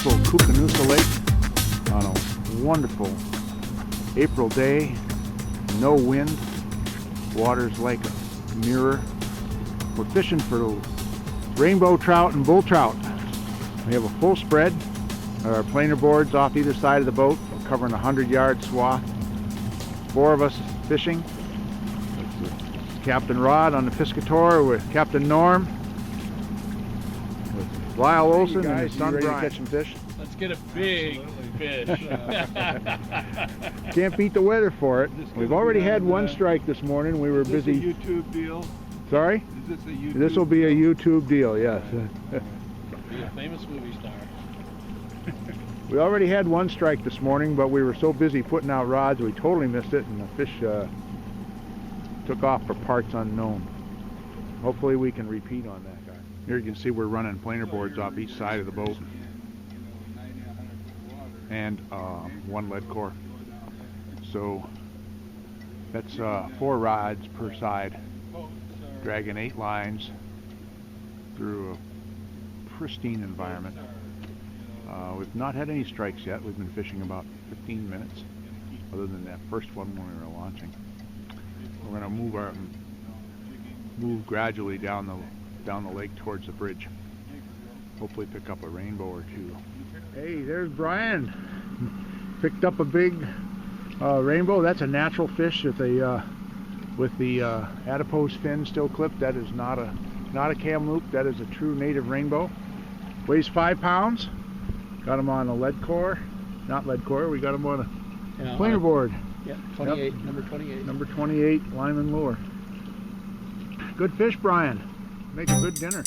beautiful Koocanusa Lake on a wonderful April day. No wind. Water's like a mirror. We're fishing for rainbow trout and bull trout. We have a full spread. Our planer boards off either side of the boat. We're covering a 100-yard swath. 4 of us fishing. It's Captain Rod on the Piscator with Captain Norm, with Lyle Olson and his son Brian. Catch some fish? Let's get a big fish. Can't beat the weather for it. We've already had one strike this morning. We were busy. Is this a YouTube deal? Sorry? Is this a YouTube This will be a YouTube deal, yes. Be a famous movie star. We already had one strike this morning, but we were so busy putting out rods we totally missed it, and the fish took off for parts unknown. Hopefully we can repeat on that guy. Here you can see we're running planer boards off each side of the boat, and one lead core. So that's 4 rods per side, dragging 8 lines through a pristine environment. We've not had any strikes yet. We've been fishing about 15 minutes, other than that first one when we were launching. We're going to move gradually down the lake towards the bridge. Hopefully pick up a rainbow or 2. Hey, there's Brian. Picked up a big rainbow. That's a natural fish with the adipose fin still clipped. That is not a Kamloops. That is a true native rainbow. Weighs 5 pounds. Got him on a lead core. Not lead core. We got him on a planer board. Yeah, 28. Yep. Number 28. Number 28, Lyman lure. Good fish, Brian. Make a good dinner.